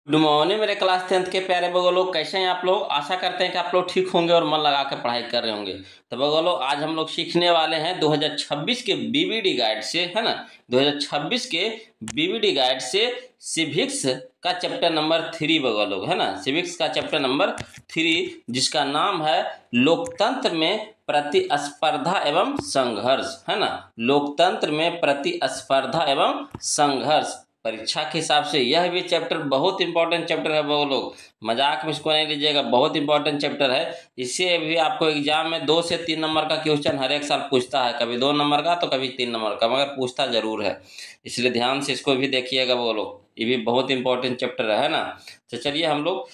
Good morning मेरे class 10th के प्यारे बगो लोग, कैसे हैं आप लोग। आशा करते हैं कि आप लोग ठीक होंगे और मन लगा के पढ़ाई कर रहे होंगे। तो बगो लोग, आज हम लोग सीखने वाले हैं 2026 के बीबीडी गाइड से, है ना। 2026 के बीबीडी गाइड से सिविक्स का चैप्टर नंबर 3 बगो लोग, है ना। सिविक्स का चैप्टर नंबर 3 जिसका नाम है लोकतंत्र में प्रतिस्पर्धा एवं संघर्ष, है ना। लोकतंत्र में प्रतिस्पर्धा एवं संघर्ष। परीक्षा के हिसाब से यह भी चैप्टर बहुत इंपॉर्टेंट चैप्टर है वो लोग, मजाक में इसको नहीं लीजिएगा, बहुत इंपॉर्टेंट चैप्टर है। इससे भी आपको एग्जाम में 2 से 3 नंबर का क्वेश्चन हर एक साल पूछता है, कभी 2 नंबर का तो कभी 3 नंबर का, मगर पूछता जरूर है। इसलिए ध्यान से इसको भी देखिएगा वो लोग, ये भी बहुत इंपॉर्टेंट चैप्टर है ना। तो चलिए हम लोग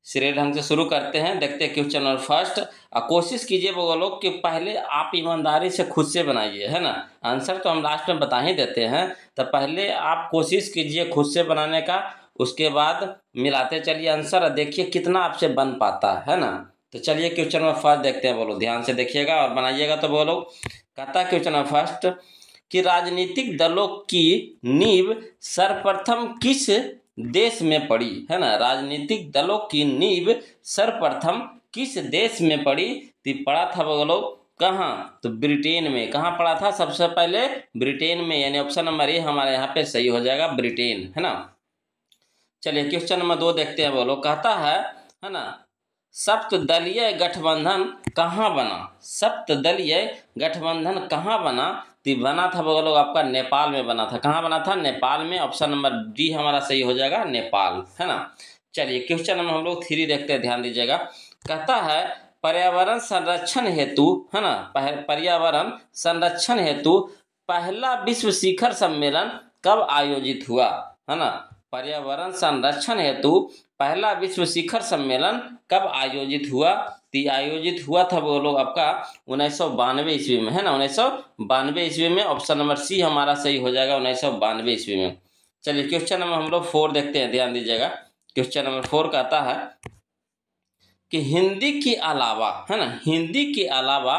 श्रेय ढंग से शुरू करते हैं। देखते हैं क्वेश्चन नंबर फर्स्ट। कोशिश कीजिए वो लोग कि पहले आप ईमानदारी से खुद से बनाइए, है ना। आंसर तो हम लास्ट में बता ही देते हैं, तो पहले आप कोशिश कीजिए खुद से बनाने का, उसके बाद मिलाते चलिए आंसर और देखिए कितना आपसे बन पाता है ना। तो चलिए क्वेश्चन नंबर फर्स्ट देखते हैं। बोलो ध्यान से देखिएगा और बनाइएगा। तो बोलो, कहता क्वेश्चन नंबर फर्स्ट कि राजनीतिक दलों की नींव सर्वप्रथम किस देश में पड़ी, है ना। राजनीतिक दलों की नींव सर्वप्रथम किस देश में पड़ी, तो पड़ा था वो लोग कहाँ, तो ब्रिटेन में। कहाँ पड़ा था सबसे पहले, ब्रिटेन में, यानी ऑप्शन नंबर ए हमारे यहाँ पे सही हो जाएगा, ब्रिटेन, है ना। चलिए क्वेश्चन नंबर 2 देखते हैं। वो लोग कहता है ना, सप्तदलीय गठबंधन कहाँ बना। सप्तदलीय गठबंधन कहाँ बना, तो बना था वो लोग आपका नेपाल में बना था। कहाँ बना था, नेपाल में। ऑप्शन नंबर डी हमारा सही हो जाएगा, नेपाल, है ना। चलिए क्वेश्चन नंबर हम लोग 3 देखते हैं, ध्यान दीजिएगा। कहता है पर्यावरण संरक्षण हेतु, है ना, पर्यावरण संरक्षण हेतु पहला विश्व शिखर सम्मेलन कब आयोजित हुआ, है ना। पर्यावरण संरक्षण हेतु पहला विश्व शिखर सम्मेलन कब आयोजित हुआ, तो आयोजित हुआ था वो लोग आपका 1992 ईस्वी में, है ना। 1992 ईस्वी में। ऑप्शन नंबर सी हमारा सही हो जाएगा, 1992 ईस्वी में। चलिए क्वेश्चन नंबर हम लोग 4 देखते हैं, ध्यान दीजिएगा। क्वेश्चन नंबर 4 कहता है कि हिंदी के अलावा, है ना, हिंदी के अलावा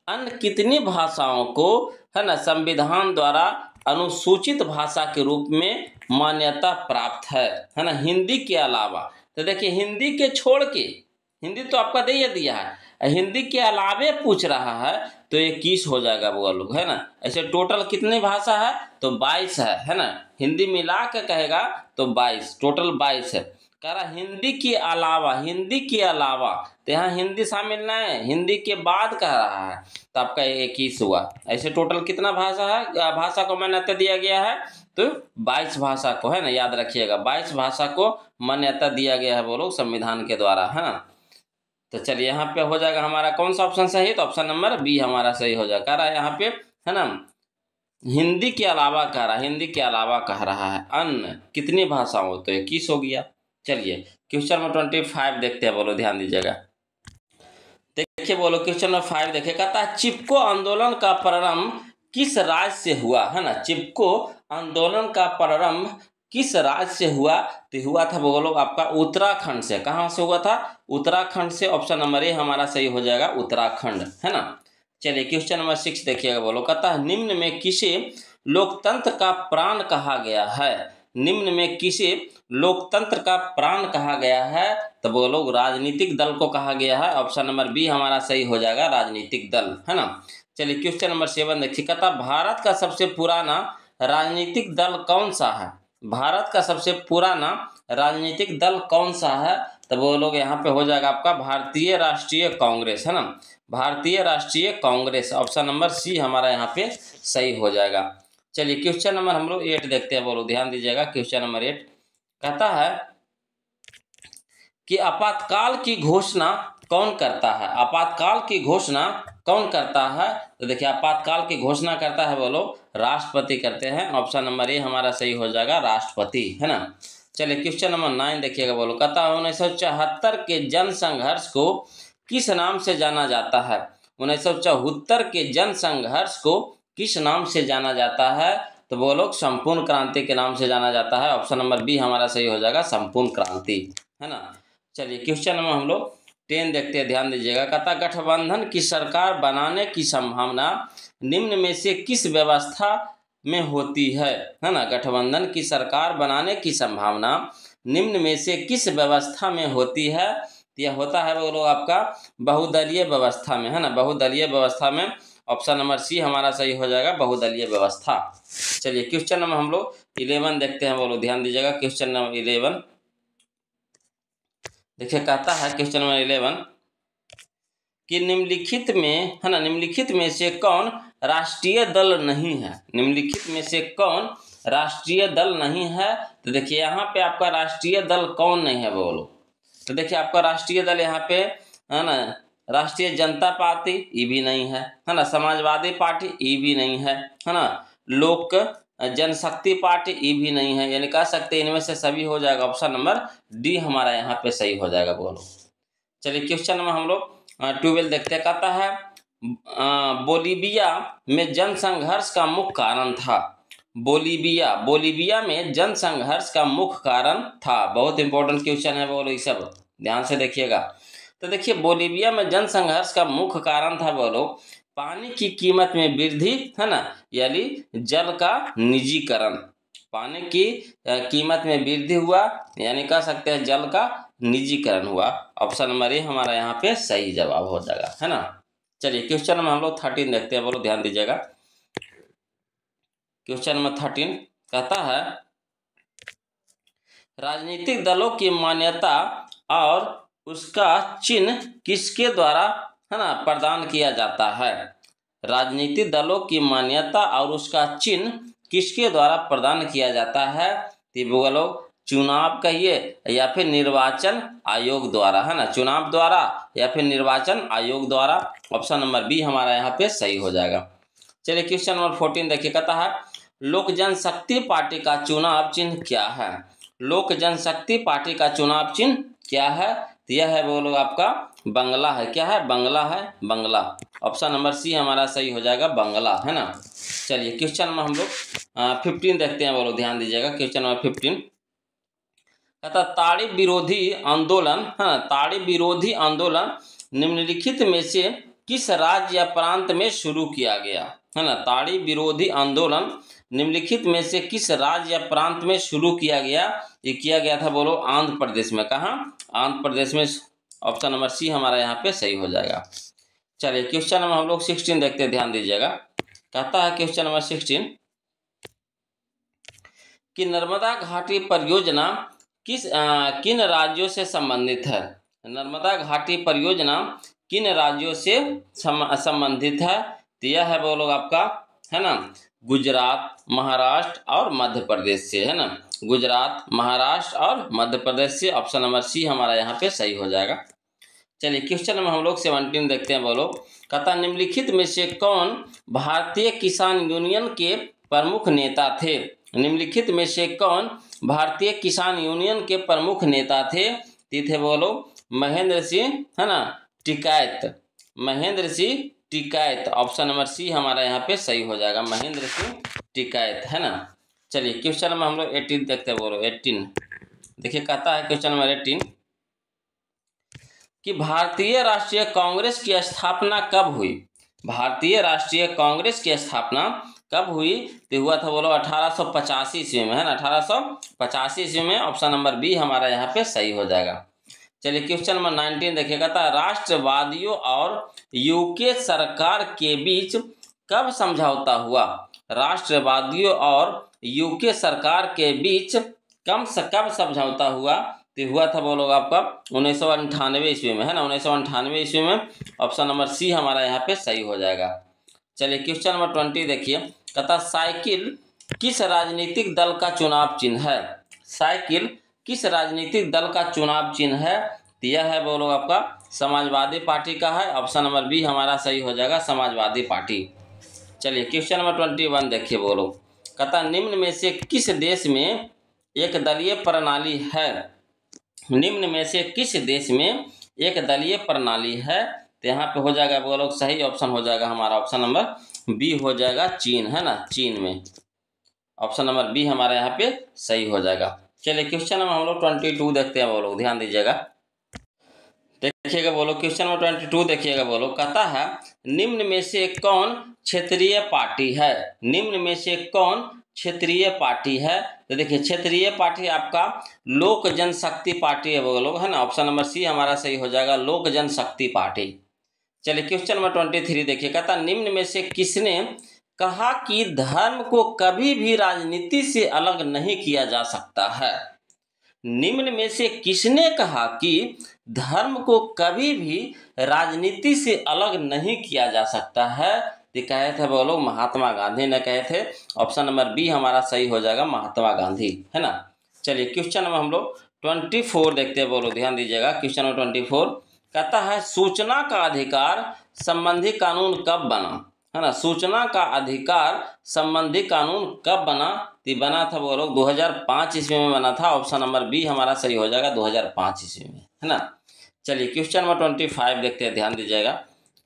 अन्य कितनी भाषाओं को, है ना, संविधान द्वारा अनुसूचित भाषा के रूप में मान्यता प्राप्त है ना। हिंदी के अलावा, तो देखिए हिंदी के छोड़ के, हिंदी तो आपका दे दिया है, हिंदी के अलावे पूछ रहा है तो 21 हो जाएगा वो लोग, है ना। ऐसे टोटल कितनी भाषा है, तो 22 है ना। हिंदी मिला के कहेगा तो 22, टोटल 22 है। कह रहा हिंदी के अलावा, हिंदी के अलावा, तो यहाँ हिंदी शामिल नहीं है, हिंदी के बाद कह रहा है, तो आपका 21 हुआ। ऐसे टोटल कितना भाषा है, भाषा को मान्यता दिया गया है, तो 22 भाषा को, है ना, याद रखिएगा, 22 भाषा को मान्यता दिया गया है वो लोग संविधान के द्वारा, है ना। तो चलिए यहाँ पे हो जाएगा हमारा कौन सा ऑप्शन सही, तो ऑप्शन नंबर बी हमारा सही हो जाएगा। कह रहा है यहाँ पे, है ना, हिंदी के अलावा कह रहा है, हिंदी के अलावा कह रहा है अन्य कितनी भाषाओं, तो 21 हो गया। चलिए क्वेश्चन नंबर 25 देखते हैं, बोलो ध्यान दीजिएगा। देखिए बोलो क्वेश्चन नंबर 5 देखिए, कहता है चिपको आंदोलन का प्रारंभ किस राज्य से हुआ, है ना। चिपको आंदोलन का प्रारंभ किस राज्य से हुआ, तो हुआ था बोलो आपका उत्तराखंड से। कहाँ से हुआ था, उत्तराखंड से। ऑप्शन नंबर ए हमारा सही हो जाएगा, उत्तराखंड, है ना। चलिए क्वेश्चन नंबर 6 देखिएगा। बोलो कहता है निम्न में किसे लोकतंत्र का प्राण कहा गया है, निम्न में किसे लोकतंत्र का प्राण कहा गया है, तो वो लोग राजनीतिक दल को कहा गया है। ऑप्शन नंबर बी हमारा सही हो जाएगा, राजनीतिक दल, है ना। चलिए क्वेश्चन नंबर 7 देखिए, कहता भारत का सबसे पुराना राजनीतिक दल कौन सा है, भारत का सबसे पुराना राजनीतिक दल कौन सा है, तो वो लोग यहाँ पे हो जाएगा आपका भारतीय राष्ट्रीय कांग्रेस, है ना, भारतीय राष्ट्रीय कांग्रेस। ऑप्शन नंबर सी हमारा यहाँ पे सही हो जाएगा। चलिए क्वेश्चन नंबर हम लोग 8 देखते हैं, बोलो ध्यान दीजिएगा। क्वेश्चन नंबर 8 कहता है कि आपातकाल की घोषणा कौन करता है, आपातकाल की घोषणा कौन करता है, तो देखिए आपातकाल की घोषणा करता है वो लोग राष्ट्रपति करते हैं। ऑप्शन नंबर ए हमारा सही हो जाएगा, राष्ट्रपति, है ना। चलिए क्वेश्चन नंबर 9 देखिएगा। बोलो कहता है 1974 के जन संघर्ष को किस नाम से जाना जाता है, 1974 के जन संघर्ष को किस नाम से जाना जाता है, तो वो लोग संपूर्ण क्रांति के नाम से जाना जाता है। ऑप्शन नंबर बी हमारा सही हो जाएगा, संपूर्ण क्रांति, है ना। चलिए क्वेश्चन नंबर हम लोग 10 देखते हैं, ध्यान दीजिएगा। कहता गठबंधन की सरकार बनाने की संभावना निम्न में से किस व्यवस्था में होती है ना, गठबंधन की सरकार बनाने की संभावना निम्न में से किस व्यवस्था में होती है? यह होता है वो लोग आपका बहुदलीय व्यवस्था में, है ना, बहुदलीय व्यवस्था में। ऑप्शन नंबर सी हमारा सही हो जाएगा, बहुदलीय व्यवस्था। चलिए क्वेश्चन नंबर हम लोग 11 देखते हैं, वो लोग ध्यान दीजिएगा। क्वेश्चन नंबर 11 देखिए, कहता है क्वेश्चन नंबर 11 कि निम्नलिखित में, है ना, निम्नलिखित में से कौन राष्ट्रीय दल नहीं है? निम्नलिखित में से कौन राष्ट्रीय दल नहीं है? तो देखिए यहाँ पे आपका राष्ट्रीय दल कौन नहीं है बोलो। तो देखिए आपका राष्ट्रीय दल यहाँ पे, है ना, राष्ट्रीय जनता पार्टी, ये भी नहीं है ना, समाजवादी पार्टी, ये भी नहीं है ना, लोक जनशक्ति पार्टी, ये भी नहीं है। यानी कह सकते हैं इनमें से सभी हो जाएगा। ऑप्शन नंबर डी हमारा यहाँ पे सही हो जाएगा बोलो। चलिए क्वेश्चन नंबर हम लोग 12 देखते हैं। कहता है बोलीविया में जनसंघर्ष का मुख्य कारण था। बोलीविया में जनसंघर्ष का मुख्य कारण था। बहुत इंपॉर्टेंट क्वेश्चन है बोलो, ये सब ध्यान से देखिएगा। तो देखिए बोलीविया में जनसंघर्ष का मुख्य कारण था बोलो पानी की कीमत में वृद्धि, है ना, यानी जल का निजीकरण। पानी की कीमत में वृद्धि हुआ, यानी कह सकते हैं जल का निजीकरण हुआ। ऑप्शन नंबर ए हमारा यहाँ पे सही जवाब हो जाएगा, है ना। चलिए क्वेश्चन नंबर हम लोग 13 देखते हैं, बोलो ध्यान दीजिएगा। क्वेश्चन नंबर 13 कहता है राजनीतिक दलों की मान्यता और उसका चिन्ह किसके द्वारा, है ना, प्रदान किया जाता है? राजनीतिक दलों की मान्यता और उसका चिन्ह किसके द्वारा प्रदान किया जाता है? तो बोलो चुनाव कहिए या फिर निर्वाचन आयोग द्वारा, है ना, चुनाव द्वारा या फिर निर्वाचन आयोग द्वारा। ऑप्शन नंबर बी हमारा यहाँ पे सही हो जाएगा। चलिए क्वेश्चन नंबर 14 देखिए, कहता है लोक जनशक्ति पार्टी का चुनाव चिन्ह क्या है? लोक जनशक्ति पार्टी का चुनाव चिन्ह क्या है? तो यह है वो लोग आपका बंगला है। क्या है? बंगला है, बंगला। ऑप्शन नंबर सी हमारा सही हो जाएगा, बंगला, है ना। चलिए क्वेश्चन में हम लोग 15 देखते हैं, वो लोग ध्यान दीजिएगा। क्वेश्चन नंबर 15 कहता ताड़ी विरोधी आंदोलन, है ना, ताड़ी विरोधी आंदोलन निम्नलिखित में से किस राज्य या प्रांत में शुरू किया गया? है ना, ताड़ी विरोधी आंदोलन निम्नलिखित में से किस राज्य या प्रांत में शुरू किया गया? ये किया गया था बोलो आंध्र प्रदेश में। कहाँ? आंध्र प्रदेश में। ऑप्शन नंबर सी हमारा यहाँ पे सही हो जाएगा। चलिए क्वेश्चन नंबर हम लोग 16 देखते हैं, ध्यान दीजिएगा। कहता है क्वेश्चन नंबर 16 कि नर्मदा घाटी परियोजना किन राज्यों से संबंधित है? नर्मदा घाटी परियोजना किन राज्यों से संबंधित है? तो यह है वो लोग आपका, है ना, गुजरात, महाराष्ट्र और मध्य प्रदेश से, है ना, गुजरात, महाराष्ट्र और मध्य प्रदेश से। ऑप्शन नंबर सी हमारा यहाँ पे सही हो जाएगा। चलिए क्वेश्चन नंबर हम लोग 17 देखते हैं, बोलो कहता निम्नलिखित में से कौन भारतीय किसान यूनियन के प्रमुख नेता थे? निम्नलिखित में से कौन भारतीय किसान यूनियन के प्रमुख नेता थे? थे बोलो महेंद्र सिंह, है ना, Tikait, Mahendra Singh Tikait. Option number C हमारा यहाँ पे सही हो जाएगा, महेंद्र सिंह टिकैत, है ना। चलिए क्वेश्चन नंबर हम लोग 18 देखते हैं, बोलो 18 देखिए। कहता है क्वेश्चन नंबर 18 कि भारतीय राष्ट्रीय कांग्रेस की स्थापना कब हुई? भारतीय राष्ट्रीय कांग्रेस की स्थापना कब हुई? तो हुआ था बोलो 1885 ईस्वी में, है ना, 1885 ईस्वी में। ऑप्शन नंबर बी हमारा यहाँ पे सही हो जाएगा। चलिए क्वेश्चन नंबर 19 देखिएगा। था राष्ट्रवादियों और यूके सरकार के बीच कब समझौता हुआ? राष्ट्रवादियों और यूके सरकार के बीच कब समझौता हुआ? तो हुआ था वो लोग आपका 1998 ईस्वी में, है ना, 1998 ईस्वी में। ऑप्शन नंबर सी हमारा यहाँ पे सही हो जाएगा। चलिए क्वेश्चन नंबर 20 देखिए। कहता साइकिल किस राजनीतिक दल का चुनाव चिन्ह है? साइकिल किस राजनीतिक दल का चुनाव चिन्ह है? तो यह है वो लोग आपका समाजवादी पार्टी का है। ऑप्शन नंबर बी हमारा सही हो जाएगा, समाजवादी पार्टी। चलिए क्वेश्चन नंबर 21 देखिए, बोलो कहता निम्न में से किस देश में एक दलीय प्रणाली है? निम्न में से किस देश में एक दलीय प्रणाली है? तो यहाँ पे हो जाएगा वो लोग सही ऑप्शन हो जाएगा हमारा, ऑप्शन नंबर बी हो जाएगा, चीन, है ना, चीन में। ऑप्शन नंबर बी हमारा यहाँ पे सही हो जाएगा। चलिए क्वेश्चन नंबर हम लोग 22 देखते हैं, वो लोग ध्यान दीजिएगा। देखिएगा बोलो क्वेश्चन नंबर 22 देखिएगा बोलो, कहता है निम्न में से कौन क्षेत्रीय पार्टी है? निम्न में से कौन क्षेत्रीय पार्टी है? तो देखिए क्षेत्रीय पार्टी आपका लोक जनशक्ति पार्टी है बोलो, है ना। ऑप्शन नंबर सी हमारा सही हो जाएगा, लोक जनशक्ति पार्टी। चलिए क्वेश्चन नंबर 23 देखिए, कहता निम्न में से किसने कहा कि धर्म को कभी भी राजनीति से अलग नहीं किया जा सकता है? निम्न में से किसने कहा कि धर्म को कभी भी राजनीति से अलग नहीं किया जा सकता है? तो कहे थे बोलो महात्मा गांधी ने कहे थे। ऑप्शन नंबर बी हमारा सही हो जाएगा, महात्मा गांधी, है ना। चलिए क्वेश्चन नंबर हम लोग 24 देखते हैं बोलो, ध्यान दीजिएगा। क्वेश्चन नंबर 24 कहता है सूचना का अधिकार संबंधी कानून कब बना? है ना, सूचना का अधिकार संबंधी कानून कब बना? तो बना था बोलो 2005 ईस्वी में बना था। ऑप्शन नंबर बी हमारा सही हो जाएगा, 2005 ईस्वी में, है ना। चलिए क्वेश्चन नंबर 25 देखते हैं, ध्यान दीजिएगा।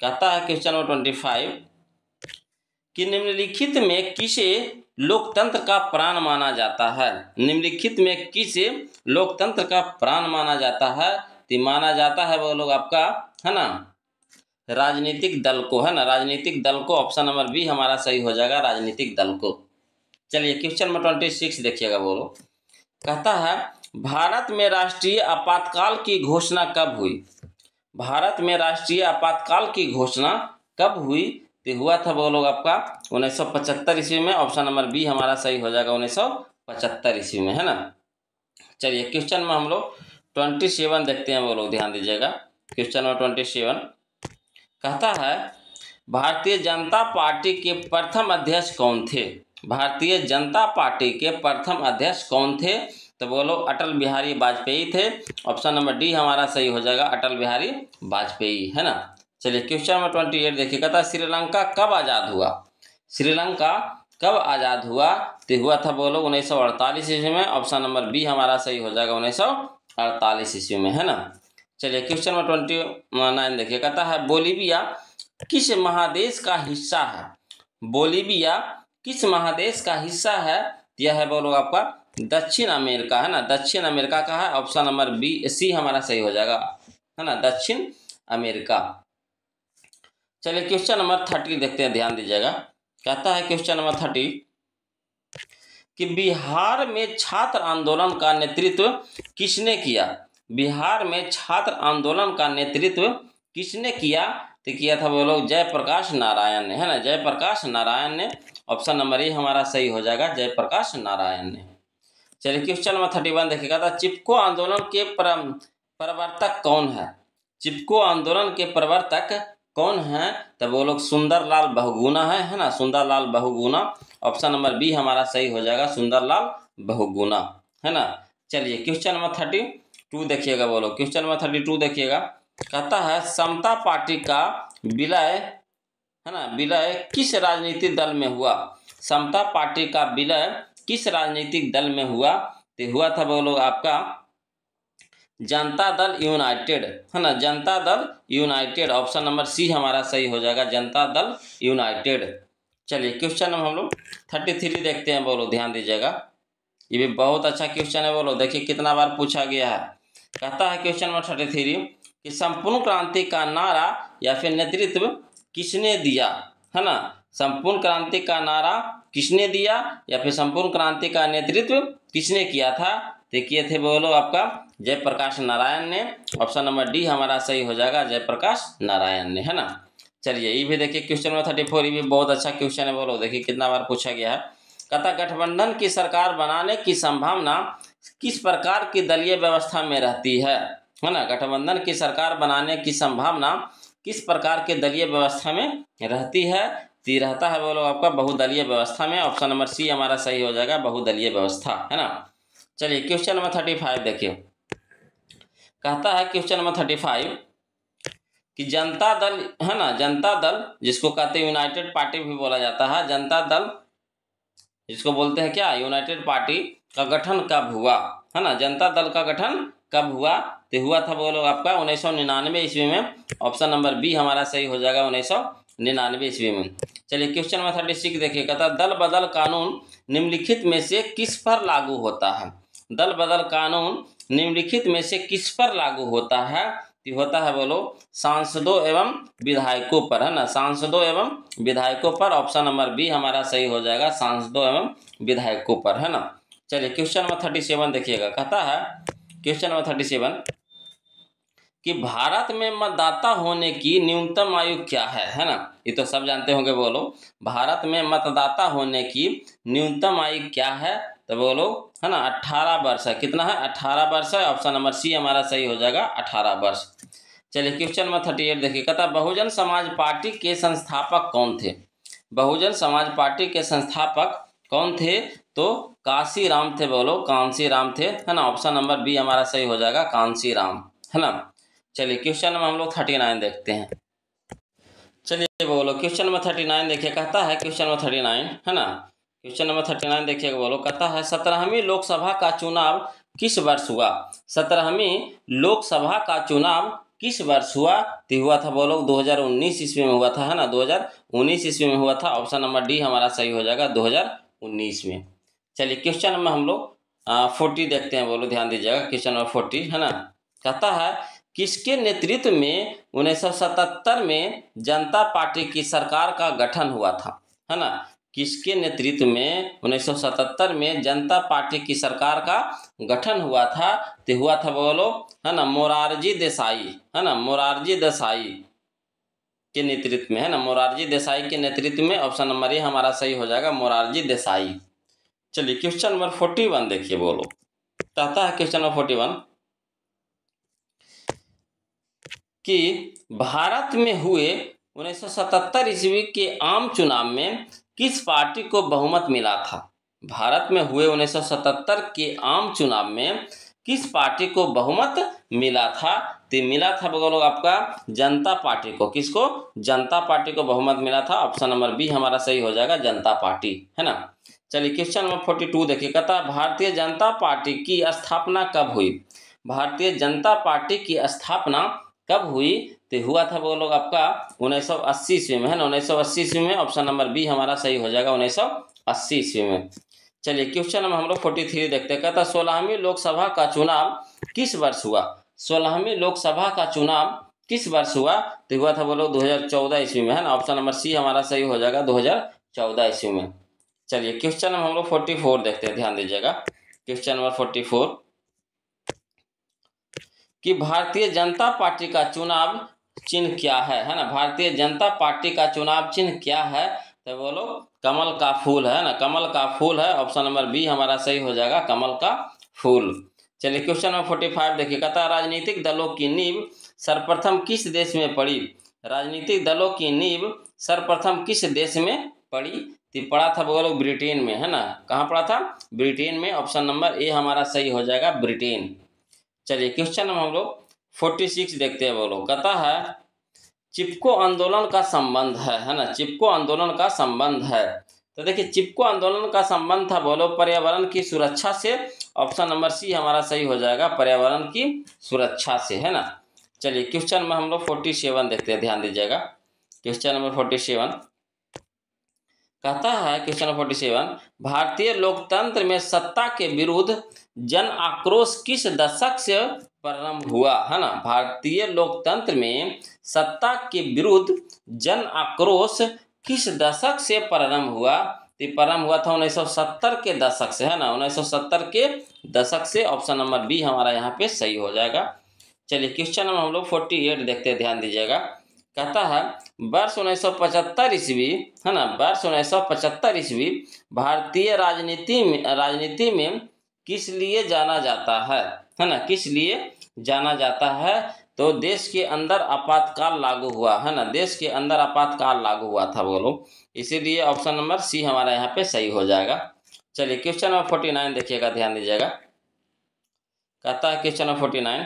कहता है क्वेश्चन नंबर 25 कि निम्नलिखित में किसे लोकतंत्र का प्राण माना जाता है? निम्नलिखित में किसे लोकतंत्र का प्राण माना जाता है? तो माना जाता है वो लोग आपका, है ना, राजनीतिक दल को, है ना, राजनीतिक दल को। ऑप्शन नंबर बी हमारा सही हो जाएगा, राजनीतिक दल को। चलिए क्वेश्चन नंबर 26 देखिएगा बोलो, कहता है भारत में राष्ट्रीय आपातकाल की घोषणा कब हुई? भारत में राष्ट्रीय आपातकाल की घोषणा कब हुई? तो हुआ था वो लोग आपका 1975 ईस्वी में। ऑप्शन नंबर बी हमारा सही हो जाएगा, 1975 ईस्वी में, है ना। चलिए क्वेश्चन में हम लोग 27 देखते हैं वो लोग, ध्यान दीजिएगा। क्वेश्चन नंबर 27 कहता है भारतीय जनता पार्टी के प्रथम अध्यक्ष कौन थे? भारतीय जनता पार्टी के प्रथम अध्यक्ष कौन थे? तो बोलो अटल बिहारी वाजपेयी थे। ऑप्शन नंबर डी हमारा सही हो जाएगा, अटल बिहारी वाजपेयी, है ना। चलिए क्वेश्चन नंबर 28 देखिए, कहता श्रीलंका कब आज़ाद हुआ? श्रीलंका कब आज़ाद हुआ? तो हुआ था बोलो 1948 ईस्वी में। ऑप्शन नंबर बी हमारा सही हो जाएगा, 1948 ईस्वी में, है ना। चलिए क्वेश्चन नंबर 29 देखिए, कहता है बोलीविया किस महादेश का हिस्सा है? बोलीविया किस महादेश का हिस्सा है? यह है बोलो आपका दक्षिण अमेरिका, है ना, दक्षिण अमेरिका का है। ऑप्शन नंबर बी सी हमारा सही हो जाएगा, है ना, दक्षिण अमेरिका। चलिए क्वेश्चन नंबर 30 देखते हैं, ध्यान दीजिएगा। कहता है क्वेश्चन नंबर 30 कि बिहार में छात्र आंदोलन का नेतृत्व किसने किया? बिहार में छात्र आंदोलन का नेतृत्व किसने किया? तो किया था वो लोग जयप्रकाश नारायण ने, है ना, जयप्रकाश नारायण ने। ऑप्शन नंबर ए हमारा सही हो जाएगा, जयप्रकाश नारायण ने। चलिए क्वेश्चन नंबर 31 देखिएगा, था चिपको आंदोलन के प्रवर्तक कौन है? चिपको आंदोलन के प्रवर्तक कौन है? तो वो लोग सुंदरलाल बहुगुणा है ना, Sundarlal Bahuguna. Option number B हमारा सही हो जाएगा, सुंदरलाल बहुगुणा, है ना। चलिए क्वेश्चन नंबर 32 देखिएगा, बोलो क्वेश्चन नंबर 32 देखिएगा। कहता है समता पार्टी का विलय, है ना, विलय किस राजनीतिक दल में हुआ? समता पार्टी का विलय किस राजनीतिक दल में हुआ? तो हुआ था वो लोग आपका जनता दल यूनाइटेड, है ना, Janata Dal United. Option number C हमारा सही हो जाएगा, जनता दल यूनाइटेड। चलिए क्वेश्चन नंबर हम लोग 33 देखते हैं, बोलो ध्यान दीजिएगा। ये भी बहुत अच्छा क्वेश्चन है, बोलो देखिए कितना बार पूछा गया है। कहता है क्वेश्चन नंबर 33 कि संपूर्ण क्रांति का नारा या फिर नेतृत्व किसने दिया? है ना, संपूर्ण क्रांति का नारा किसने दिया या फिर संपूर्ण क्रांति का नेतृत्व किसने किया था? तो किए थे बोलो आपका जयप्रकाश नारायण ने। ऑप्शन नंबर डी हमारा सही हो जाएगा, जयप्रकाश नारायण ने, है ना। चलिए ये भी देखिए क्वेश्चन नंबर 34, ये भी बहुत अच्छा क्वेश्चन है, बोलो देखिए कितना बार पूछा गया है। कहता गठबंधन की सरकार बनाने की संभावना किस प्रकार की दलीय व्यवस्था में रहती है? है ना, गठबंधन की सरकार बनाने की संभावना किस प्रकार के दलीय व्यवस्था में रहती है? तो रहता है बोलो आपका बहुदलीय व्यवस्था में। ऑप्शन नंबर सी हमारा सही हो जाएगा, बहुदलीय व्यवस्था, है ना। चलिए क्वेश्चन नंबर 35 देखिए। कहता है क्वेश्चन नंबर 35 कि जनता दल, है ना, जनता दल जिसको कहते हैं यूनाइटेड पार्टी भी बोला जाता है, जनता दल जिसको बोलते हैं क्या, यूनाइटेड पार्टी का गठन कब हुआ? है ना, जनता दल का गठन कब हुआ? तो हुआ था बोलो आपका 1999 ईस्वी में। ऑप्शन नंबर बी हमारा सही हो जाएगा, 1999 ईस्वी में। चलिए क्वेश्चन नंबर 36 देखिए। कहता दल बदल कानून निम्नलिखित में से किस पर लागू होता है? दल बदल कानून निम्नलिखित में से किस पर लागू होता है? तो होता है बोलो सांसदों एवं विधायकों पर, है ना, सांसदों एवं विधायकों पर। ऑप्शन नंबर बी हमारा सही हो जाएगा, सांसदों एवं विधायकों पर, है ना। चलिए क्वेश्चन नंबर 37 देखिएगा, कहता है क्वेश्चन नंबर 37 कि भारत में मतदाता होने की न्यूनतम आयु क्या है ना। ये तो सब जानते होंगे, बोलो भारत में मतदाता होने की न्यूनतम आयु क्या है, तो बोलो, है ना, 18 वर्ष है। कितना है? 18 वर्ष है। ऑप्शन नंबर सी हमारा सही हो जाएगा, 18 वर्ष। चलिए क्वेश्चन नंबर 38 देखिए, कहता बहुजन समाज पार्टी के संस्थापक कौन थे? बहुजन समाज पार्टी के संस्थापक कौन थे? तो कांसी राम थे, बोलो कांसी राम थे, है ना। ऑप्शन नंबर बी हमारा सही हो जाएगा, कांसी राम, है ना। चलिए क्वेश्चन नंबर हम लोग 39 देखते हैं। चलिए बोलो क्वेश्चन नंबर 39 देखिए, कहता है क्वेश्चन नंबर 39, है ना, क्वेश्चन नंबर 39 देखिए, बोलो कहता है 17वीं लोकसभा का चुनाव किस वर्ष हुआ? 17वीं लोकसभा का चुनाव किस वर्ष हुआ? तो हुआ था, बोलो 2019 ईस्वी में हुआ था, है ना, 2019 ईस्वी में हुआ था। ऑप्शन नंबर डी हमारा सही हो जाएगा, 2019 में। चलिए क्वेश्चन नंबर हम लोग 40 देखते हैं, बोलो ध्यान दीजिएगा, क्वेश्चन नंबर 40, है ना, कहता है किसके नेतृत्व में 1977 में जनता पार्टी की सरकार का गठन हुआ था, है ना। किसके नेतृत्व में 1977 में जनता पार्टी की सरकार का गठन हुआ था? तो हुआ था, बोलो, है ना, मोरारजी देसाई, है ना, मोरारजी देसाई के नेतृत्व में, है ना, मोरारजी देसाई के नेतृत्व में। ऑप्शन नंबर ए हमारा सही हो जाएगा, मोरारजी देसाई। चलिए क्वेश्चन नंबर 41 देखिए, बोलो कहता है क्वेश्चन नंबर 41 कि भारत में हुए 1977 ईस्वी के आम चुनाव में किस पार्टी को बहुमत मिला था? भारत में हुए 1977 के आम चुनाव में किस पार्टी को बहुमत मिला था? तो मिला था, बोलो आपका जनता पार्टी को। किसको? जनता पार्टी को बहुमत मिला था। ऑप्शन नंबर बी हमारा सही हो जाएगा, जनता पार्टी, है ना। चलिए क्वेश्चन नंबर 42 देखिए, कहता भारतीय जनता पार्टी की स्थापना कब हुई? भारतीय जनता पार्टी की स्थापना कब हुई? तो हुआ था, वो लोग आपका 1980 ईस्वी में, है ना, 1980 ईस्वी में। ऑप्शन नंबर बी हमारा सही हो जाएगा, 1980 ईस्वी में। चलिए क्वेश्चन नंबर हम लोग 43 देखते हैं, कहता 16वीं लोकसभा का चुनाव किस वर्ष हुआ? 16वीं लोकसभा का चुनाव किस वर्ष हुआ? तो हुआ था, बोलो 2014 ईस्वी में, है ना। ऑप्शन नंबर सी हमारा सही हो जाएगा, 2014 ईस्वी में। चलिए क्वेश्चन नंबर हम लोग 44 देखते हैं, ध्यान दीजिएगा, क्वेश्चन नंबर 44 कि भारतीय जनता पार्टी का चुनाव चिन्ह क्या है ना। भारतीय जनता पार्टी का चुनाव चिन्ह क्या है? तो बोलो कमल का फूल, है ना, कमल का फूल है। ऑप्शन नंबर बी हमारा सही हो जाएगा, कमल का फूल। चलिए क्वेश्चन नंबर 45 देखिए, कहता राजनीतिक दलों की नींव सर्वप्रथम किस देश में पड़ी? राजनीतिक दलों की नींव सर्वप्रथम किस देश में पड़ी? तो पड़ा था, बोलो ब्रिटेन में, है ना। कहाँ पड़ा था? ब्रिटेन में। ऑप्शन नंबर ए हमारा सही हो जाएगा, ब्रिटेन। चलिए क्वेश्चन नंबर हम लोग 46 देखते हैं, बोलो कहता है चिपको आंदोलन का संबंध है ना, चिपको आंदोलन का संबंध है। तो देखिए चिपको आंदोलन का संबंध था, बोलो पर्यावरण की सुरक्षा से। ऑप्शन नंबर सी हमारा सही हो जाएगा, पर्यावरण की सुरक्षा से, है ना। चलिए क्वेश्चन में हम लोग 47 देखते हैं, ध्यान दीजिएगा, क्वेश्चन नंबर 47 कहता है क्वेश्चन नंबर 47 भारतीय लोकतंत्र में सत्ता के विरुद्ध जन आक्रोश किस दशक से प्रारंभ हुआ, है ना। भारतीय लोकतंत्र में सत्ता के विरुद्ध जन आक्रोश किस दशक से प्रारंभ हुआ? तो प्रारंभ हुआ था 1970 के दशक से, है ना, 1970 के दशक से। ऑप्शन नंबर बी हमारा यहाँ पे सही हो जाएगा। चलिए क्वेश्चन नंबर हम लोग 48 देखते हैं, ध्यान दीजिएगा, कहता है वर्ष 1975 ईस्वी, है ना, वर्ष 1975 ईस्वी भारतीय राजनीति में किस लिए जाना जाता है ना, किस लिए जाना जाता है? तो देश के अंदर आपातकाल लागू हुआ, है ना, देश के अंदर आपातकाल लागू हुआ था, बोलो, इसीलिए ऑप्शन नंबर सी हमारा यहाँ पे सही हो जाएगा। चलिए क्वेश्चन नंबर 49 देखिएगा, ध्यान दीजिएगा, कहता है क्वेश्चन नंबर 49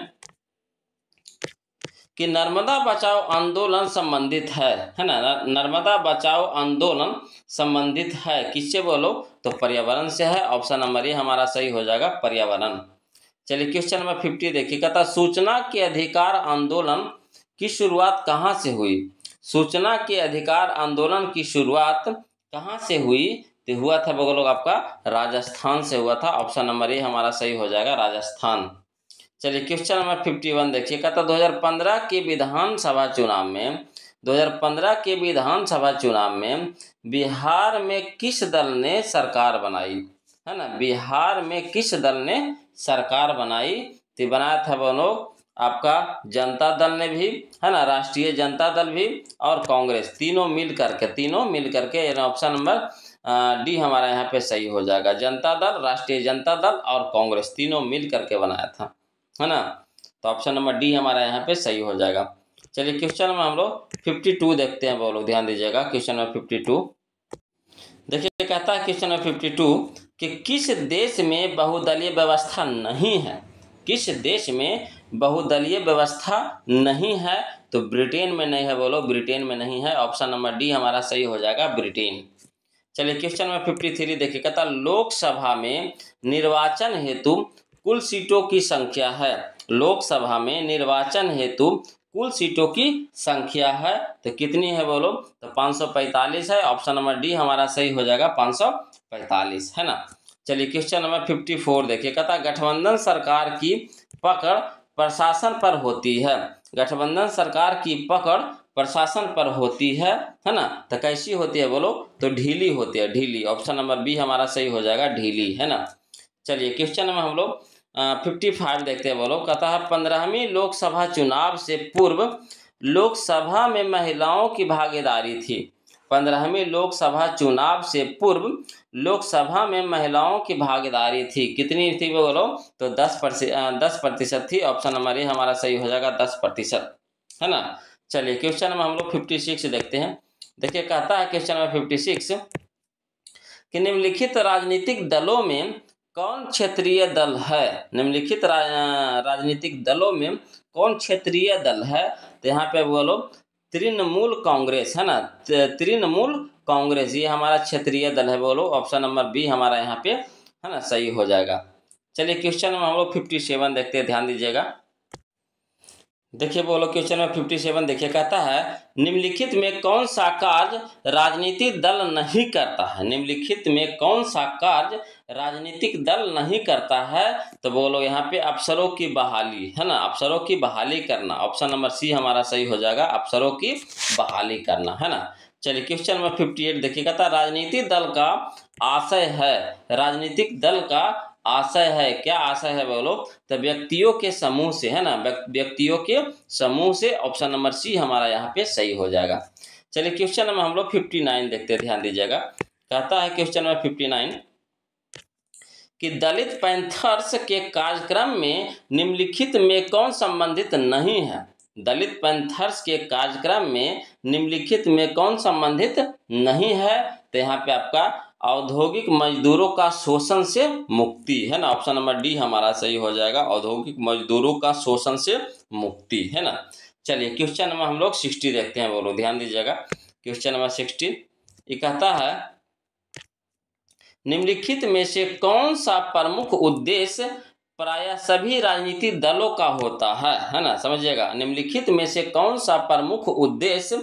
कि नर्मदा बचाओ आंदोलन संबंधित है ना, नर्मदा बचाओ आंदोलन संबंधित है किससे? बोलो तो पर्यावरण से है। ऑप्शन नंबर ए हमारा सही हो जाएगा, पर्यावरण। चलिए क्वेश्चन नंबर 50 देखिए, कहता सूचना के अधिकार आंदोलन की शुरुआत कहाँ से हुई? सूचना के अधिकार आंदोलन की शुरुआत कहाँ से हुई? तो हुआ था, बोलो आपका राजस्थान से हुआ था। ऑप्शन नंबर ए हमारा सही हो जाएगा, राजस्थान। चलिए क्वेश्चन नंबर 51 देखिए, कहता 2015 के विधानसभा चुनाव में 2015 के विधानसभा चुनाव में बिहार में किस दल ने सरकार बनाई, है ना। बिहार में किस दल ने सरकार बनाई, तो बनाया था वो लोग आपका जनता दल ने भी, है ना, राष्ट्रीय जनता दल भी और कांग्रेस, तीनों मिल करके ऑप्शन नंबर डी हमारा यहाँ पे सही हो जाएगा। जनता दल, राष्ट्रीय जनता दल और कांग्रेस तीनों मिल करके बनाया था, है ना। तो ऑप्शन नंबर डी हमारा यहाँ पे सही हो जाएगा। चलिए क्वेश्चन में हम लोग 52 देखते हैं, वो लोग ध्यान दीजिएगा। क्वेश्चन नंबर 52 देखिए, कहता है क्वेश्चन नंबर 52 कि किस देश में बहुदलीय व्यवस्था नहीं है, किस देश में बहुदलीय व्यवस्था नहीं है, तो ब्रिटेन में नहीं है, बोलो ब्रिटेन में नहीं है। ऑप्शन नंबर डी हमारा सही हो जाएगा, ब्रिटेन। चलिए क्वेश्चन नंबर 53 देखिए, कहता लोकसभा में निर्वाचन हेतु कुल सीटों की संख्या है, लोकसभा में निर्वाचन हेतु कुल सीटों की संख्या है तो कितनी है बोलो, तो 545 है। ऑप्शन नंबर डी हमारा सही हो जाएगा, 545, है ना। चलिए क्वेश्चन नंबर 54 देखिए, कहता गठबंधन सरकार की पकड़ प्रशासन पर होती है, गठबंधन सरकार की पकड़ प्रशासन पर होती है ना, तो कैसी होती है बोलो, तो ढीली होती है, ढीली। ऑप्शन नंबर बी हमारा सही हो जाएगा, ढीली, है ना। चलिए क्वेश्चन में हम लोग 55 देखते हैं, बोलो कहता है 15वीं लोकसभा चुनाव से पूर्व लोकसभा में महिलाओं की भागीदारी थी, 15वीं लोकसभा चुनाव से पूर्व लोकसभा में महिलाओं की भागीदारी थी, कितनी थी बोलो, तो 10% थी। ऑप्शन नंबर ए हमारा सही हो जाएगा, 10%, है ना। चलिए क्वेश्चन में हम लोग 56 देखते हैं। देखिए कहता है क्वेश्चन नंबर 56 कि निम्नलिखित राजनीतिक दलों में कौन क्षेत्रीय दल है, निम्नलिखित राजनीतिक दलों में कौन क्षेत्रीय दल है, तो यहाँ पे बोलो तृणमूल कांग्रेस, है ना, तृणमूल कांग्रेस ये हमारा क्षेत्रीय दल है, बोलो ऑप्शन नंबर बी हमारा यहाँ पे, है ना, सही हो जाएगा। चलिए क्वेश्चन में हम लोग 57 देखते हैं, ध्यान दीजिएगा। देखिए बोलो क्वेश्चन में 57 देखिए, कहता है निम्नलिखित में कौन सा कार्य राजनीतिक दल नहीं करता है, निम्नलिखित में कौन सा कार्य राजनीतिक दल नहीं करता है, तो बोलो यहाँ पे अफसरों की बहाली, है ना, अफसरों की बहाली करना। ऑप्शन नंबर सी हमारा सही हो जाएगा, अफसरों की बहाली करना, है ना। चलिए क्वेश्चन नंबर 58 देखिए, कहता राजनीतिक दल का आशय है, राजनीतिक दल का आशय है, क्या आशय है बोलो, तो व्यक्तियों के समूह से, है ना, व्यक्तियों के समूह से। ऑप्शन नंबर सी हमारा यहाँ पे सही हो जाएगा। चलिए क्वेश्चन नंबर हम लोग 59 देखते हैं, ध्यान दीजिएगा। कहता है क्वेश्चन नंबर 59 कि दलित पैंथर्स के कार्यक्रम में निम्नलिखित में कौन संबंधित नहीं है, दलित पैंथर्स के कार्यक्रम में निम्नलिखित में कौन संबंधित नहीं है, तो यहाँ पे आपका औद्योगिक मजदूरों का शोषण से मुक्ति, है ना। ऑप्शन नंबर डी हमारा सही हो जाएगा, औद्योगिक मजदूरों का शोषण से मुक्ति, है ना। चलिए क्वेश्चन नंबर हम लोग 60 देखते हैं, बोलो ध्यान दीजिएगा। क्वेश्चन नंबर 60 ये कहता है निम्नलिखित में से कौन सा प्रमुख उद्देश्य प्रायः सभी राजनीतिक दलों का होता है ना, समझिएगा। निम्नलिखित में से कौन सा प्रमुख उद्देश्य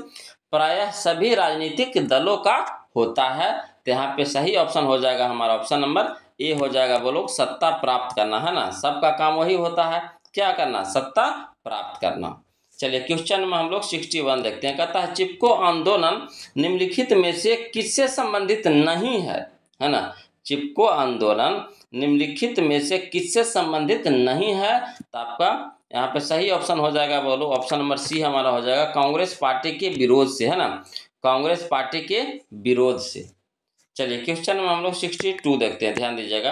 प्रायः सभी राजनीतिक दलों का होता है, तो यहाँ पे सही ऑप्शन हो जाएगा हमारा, ऑप्शन नंबर ए हो जाएगा, बोलो सत्ता प्राप्त करना, है ना। सबका काम वही होता है, क्या करना, सत्ता प्राप्त करना। चलिए क्वेश्चन में हम लोग 61 देखते हैं। कहता है चिपको आंदोलन निम्नलिखित में से किससे संबंधित नहीं है ना। चिपको आंदोलन निम्नलिखित में से किससे संबंधित नहीं है, तो आपका यहाँ पे सही ऑप्शन हो जाएगा, बोलो ऑप्शन नंबर सी हमारा हो जाएगा, कांग्रेस पार्टी के विरोध से, है ना, कांग्रेस पार्टी के विरोध से। चलिए क्वेश्चन में हम लोग 62 देखते हैं, ध्यान दीजिएगा।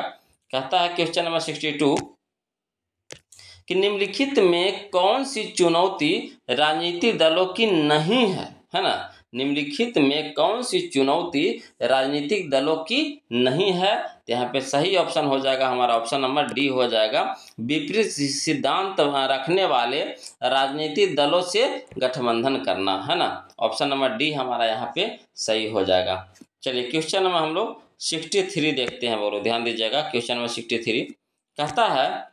कहता है क्वेश्चन नंबर 62 कि निम्नलिखित में कौन सी चुनौती राजनीतिक दलों की नहीं है ना। निम्नलिखित में कौन सी चुनौती राजनीतिक दलों की नहीं है, तो यहाँ पे सही ऑप्शन हो जाएगा हमारा, ऑप्शन नंबर डी हो जाएगा, विपरीत सिद्धांत रखने वाले राजनीतिक दलों से गठबंधन करना, है ना। ऑप्शन नंबर डी हमारा यहाँ पे सही हो जाएगा। चलिए क्वेश्चन में हम लोग 63 देखते हैं, बोलो ध्यान दीजिएगा। क्वेश्चन नंबर 63 कहता है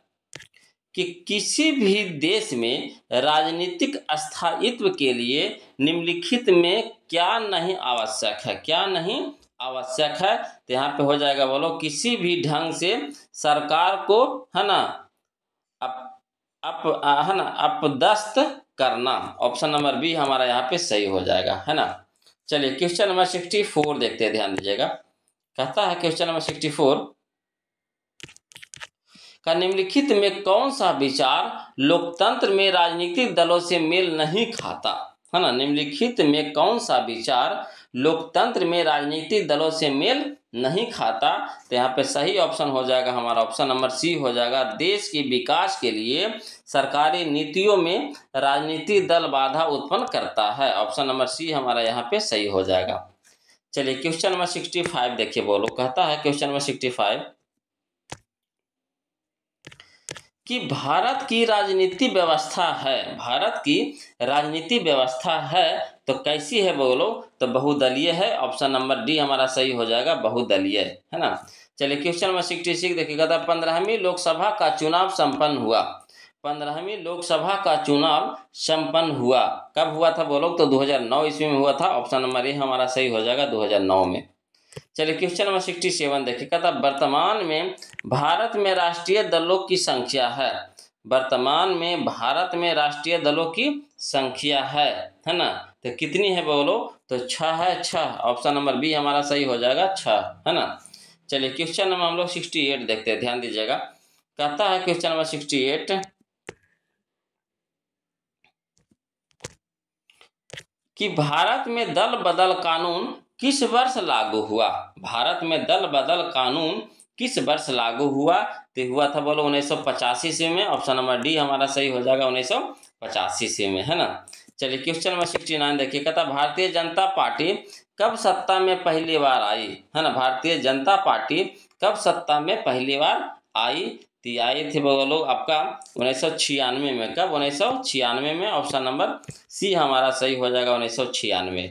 कि किसी भी देश में राजनीतिक स्थायित्व के लिए निम्नलिखित में क्या नहीं आवश्यक है, क्या नहीं आवश्यक है, तो यहाँ पे हो जाएगा, बोलो किसी भी ढंग से सरकार को, है ना, अब है ना, अपदस्थ करना। ऑप्शन नंबर बी हमारा यहाँ पे सही हो जाएगा, है ना। चलिए क्वेश्चन नंबर 64 देखते हैं, ध्यान दीजिएगा। कहता है क्वेश्चन नंबर 64 का निम्नलिखित में कौन सा विचार लोकतंत्र में राजनीतिक दलों से मेल नहीं खाता, है ना। निम्नलिखित में कौन सा विचार लोकतंत्र में राजनीतिक दलों से मेल नहीं खाता, तो यहाँ पे सही ऑप्शन हो जाएगा हमारा ऑप्शन नंबर सी हो जाएगा। देश के विकास के लिए सरकारी नीतियों में राजनीतिक दल बाधा उत्पन्न करता है। ऑप्शन नंबर सी हमारा यहाँ पे सही हो जाएगा। चलिए क्वेश्चन नंबर 65 देखिए, बोलो। कहता है क्वेश्चन नंबर 65 कि भारत की राजनीति व्यवस्था है, भारत की राजनीति व्यवस्था है तो कैसी है बोलो, तो बहुदलीय है। ऑप्शन नंबर डी हमारा सही हो जाएगा, बहुदलीय, है ना। चलिए क्वेश्चन नंबर 66 देखिएगा। था 15वीं लोकसभा का चुनाव संपन्न हुआ, 15वीं लोकसभा का चुनाव संपन्न हुआ कब हुआ था बोलो, तो 2009 ईस्वी में हुआ था। ऑप्शन नंबर ए हमारा सही हो जाएगा, 2009 में। चलिए क्वेश्चन नंबर 67 देखिएगा। था वर्तमान में भारत में राष्ट्रीय दलों की संख्या है, वर्तमान में भारत में राष्ट्रीय दलों की संख्या है ना, तो कितनी है बोलो, तो 6 है, 6। ऑप्शन नंबर बी हमारा सही हो जाएगा, 6, है ना। चलिए क्वेश्चन नंबर हम लोग 68 देखते हैं, ध्यान दीजिएगा। कहता है क्वेश्चन नंबर 68 कि भारत में दल बदल कानून किस वर्ष लागू हुआ, भारत में दल बदल कानून किस वर्ष लागू हुआ, तो हुआ था बोलो 1985 ईस्वी में। ऑप्शन नंबर डी हमारा सही हो जाएगा, 1985 ईस्वी में, है ना। चलिए क्वेश्चन नंबर 69 देखिए। कहता भारतीय जनता पार्टी कब सत्ता में पहली बार आई, है ना, भारतीय जनता पार्टी कब सत्ता में पहली बार आई, आए थे बोलो आपका 1996 में। कब, 1996 में। ऑप्शन नंबर सी हमारा सही हो जाएगा, 1996।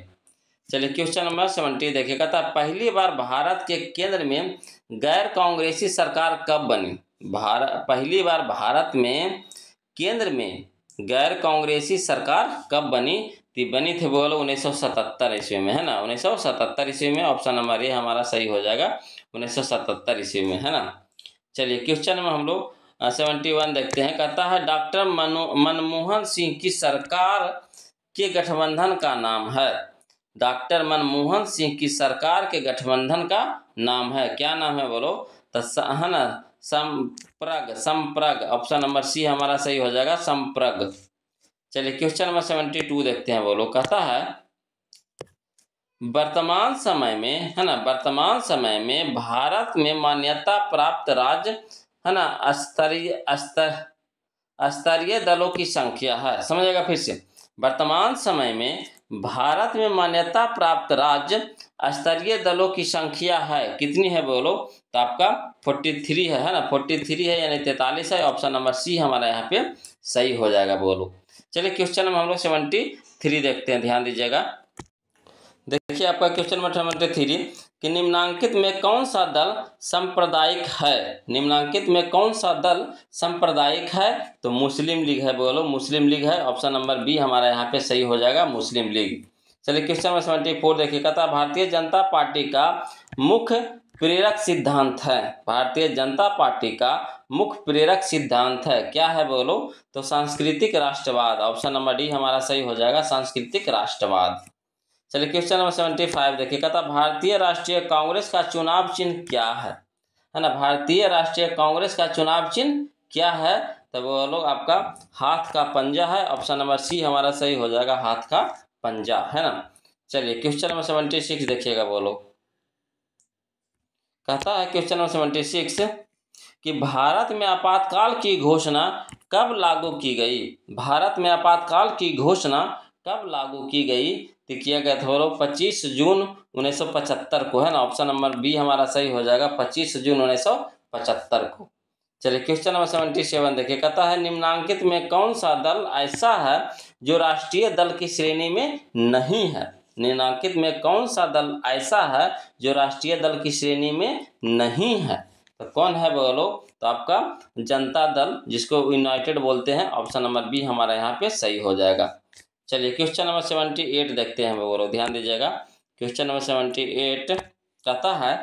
चलिए क्वेश्चन नंबर 70 देखिएगा। था पहली बार भारत के केंद्र में गैर कांग्रेसी सरकार कब बनी, पहली बार भारत में केंद्र में गैर कांग्रेसी सरकार कब बनी, बनी थी बोलो 1977 ईस्वी में, है ना, 1977 ईस्वी में। ऑप्शन नंबर ए हमारा सही हो जाएगा, 1977 ईस्वी में, है ना। चलिए क्वेश्चन में हम लोग 71 देखते हैं। कहता है डॉक्टर मनमोहन सिंह की सरकार के गठबंधन का नाम है, डॉक्टर मनमोहन सिंह की सरकार के गठबंधन का नाम है, क्या नाम है बोलो, तो है ना, संप्रग, संप्रग। ऑप्शन नंबर सी हमारा सही हो जाएगा, संप्रग। चलिए क्वेश्चन नंबर 72 देखते हैं, बोलो। कहता है वर्तमान समय में, है ना, वर्तमान समय में भारत में मान्यता प्राप्त राज्य, है ना, स्तरीय दलों की संख्या है। समझेगा फिर से, वर्तमान समय में भारत में मान्यता प्राप्त राज्य स्तरीय दलों की संख्या है, कितनी है बोलो, तो आपका 43 है ना, 43 है, यानी 43 है। ऑप्शन नंबर सी हमारा यहाँ पे सही हो जाएगा, बोलो। चलिए क्वेश्चन नंबर हम लोग 73 देखते हैं, ध्यान दीजिएगा। देखिए आपका क्वेश्चन नंबर 73 कि निम्नांकित में कौन सा दल सांप्रदायिक है, निम्नांकित में कौन सा दल सांप्रदायिक है, तो मुस्लिम लीग है बोलो, मुस्लिम लीग है। ऑप्शन नंबर बी हमारा यहाँ पे सही हो जाएगा, मुस्लिम लीग। चलिए क्वेश्चन नंबर 74 देखिए। कहता भारतीय जनता पार्टी का मुख्य प्रेरक सिद्धांत है, भारतीय जनता पार्टी का मुख्य प्रेरक सिद्धांत है, क्या है बोलो, तो सांस्कृतिक राष्ट्रवाद। ऑप्शन नंबर डी हमारा सही हो जाएगा, सांस्कृतिक राष्ट्रवाद। चलिए क्वेश्चन नंबर 75 देखिए। कहता भारतीय राष्ट्रीय कांग्रेस का चुनाव चिन्ह क्या है ना, भारतीय राष्ट्रीय कांग्रेस का चुनाव चिन्ह क्या है, तो वो लोग आपका हाथ का पंजा है। ऑप्शन नंबर सी हमारा सही हो जाएगा, हाथ का पंजा, है ना। चलिए क्वेश्चन नंबर 76 देखिएगा, बोलो। कहता है क्वेश्चन नंबर 76 कि भारत में आपातकाल की घोषणा कब लागू की गई, भारत में आपातकाल की घोषणा कब लागू की गई, तो किया गया था 25 जून 1975 को, है ना। ऑप्शन नंबर बी हमारा सही हो जाएगा, 25 जून 1975 को। चलिए क्वेश्चन नंबर 77 देखिए। कहता है निम्नांकित में कौन सा दल ऐसा है जो राष्ट्रीय दल की श्रेणी में नहीं है, निम्नांकित में कौन सा दल ऐसा है जो राष्ट्रीय दल की श्रेणी में नहीं है, तो कौन है बोलो, तो आपका जनता दल, जिसको यूनाइटेड बोलते हैं। ऑप्शन नंबर बी हमारा यहाँ पे सही हो जाएगा। चलिए क्वेश्चन नंबर 78 देखते हैं, बोलो, ध्यान दीजिएगा। क्वेश्चन नंबर 78 कहता है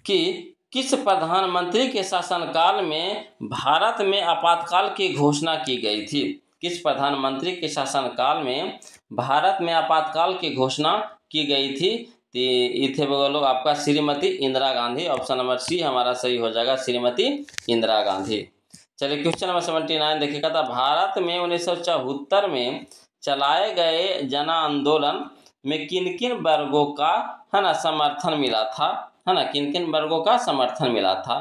कि किस प्रधानमंत्री के शासनकाल में भारत में आपातकाल की घोषणा की गई थी? किस प्रधानमंत्री के शासनकाल में भारत में आपातकाल की घोषणा की गई थी? तो इथे बोलो आपका Shrimati Indira Gandhi. Option number C हमारा सही हो जाएगा, श्रीमती इंदिरा गांधी। चलिए क्वेश्चन नंबर 79 देखिएगा था, भारत में 1974 में चलाए गए जन आंदोलन में किन किन वर्गों का है ना समर्थन मिला था, है ना, किन किन वर्गों का समर्थन मिला था?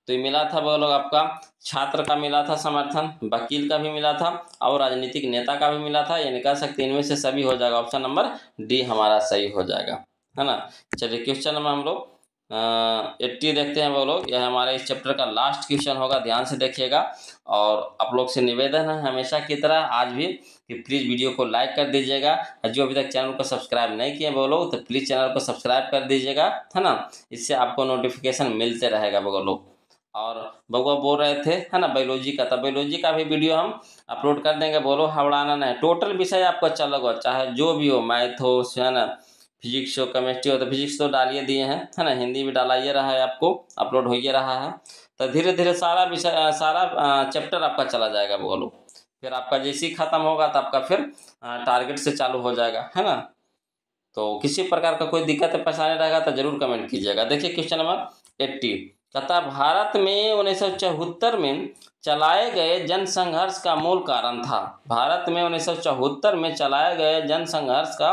तो ये मिला था बोलो आपका छात्र का मिला था समर्थन, वकील का भी मिला था और राजनीतिक नेता का भी मिला था। यानी कह सकते हैं इनमें से सभी हो जाएगा। ऑप्शन नंबर डी हमारा सही हो जाएगा, है ना। चलिए क्वेश्चन नंबर हम लोग 80 देखते हैं बोलो। यह हमारे इस चैप्टर का लास्ट क्वेश्चन होगा, ध्यान से देखिएगा। और आप लोग से निवेदन है हमेशा की तरह आज भी कि प्लीज़ वीडियो को लाइक कर दीजिएगा। जो अभी तक चैनल को सब्सक्राइब नहीं किए बोलो तो प्लीज़ चैनल को सब्सक्राइब कर दीजिएगा, है ना। इससे आपको नोटिफिकेशन मिलते रहेगा बोलो। और बउआ बोल रहे थे, है ना, बायोलॉजी का था, बायोलॉजी का भी वीडियो हम अपलोड कर देंगे बोलो, हवड़ाना नहीं। टोटल विषय आपको अच्छा लगा, चाहे जो भी हो, मैथ हो, है ना, फिजिक्स हो, केमिस्ट्री हो। तो फिजिक्स तो डालिए दिए हैं, है ना, हिंदी भी डाला ये रहा है, आपको अपलोड हो ही रहा है। तो धीरे धीरे सारा विषय सारा चैप्टर आपका चला जाएगा बोलो। फिर आपका जैसे ही खत्म होगा तो आपका फिर टारगेट से चालू हो जाएगा, है ना। तो किसी प्रकार का कोई दिक्कत या परेशानी रहेगा तो जरूर कमेंट कीजिएगा। देखिए क्वेश्चन नंबर 80 कहता, भारत में 1974 में चलाए गए जन संघर्ष का मूल कारण था। भारत में 1974 में चलाए गए जन संघर्ष का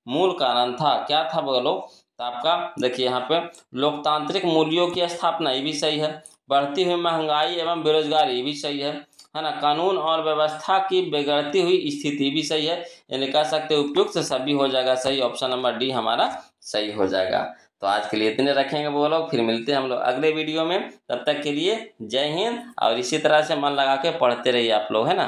मूल कारण था, क्या था बोलो? तो आपका देखिए यहाँ पे लोकतांत्रिक मूल्यों की स्थापना, ये भी सही है। बढ़ती हुई महंगाई एवं बेरोजगारी, ये भी सही है ना। कानून और व्यवस्था की बिगड़ती हुई स्थिति भी सही है। यानी कह सकते उपयुक्त सभी हो जाएगा सही। ऑप्शन नंबर डी हमारा सही हो जाएगा। तो आज के लिए इतने रखेंगे वो लोग, फिर मिलते हैं हम लोग अगले वीडियो में। तब तक के लिए जय हिंद, और इसी तरह से मन लगा के पढ़ते रहिए आप लोग, है ना।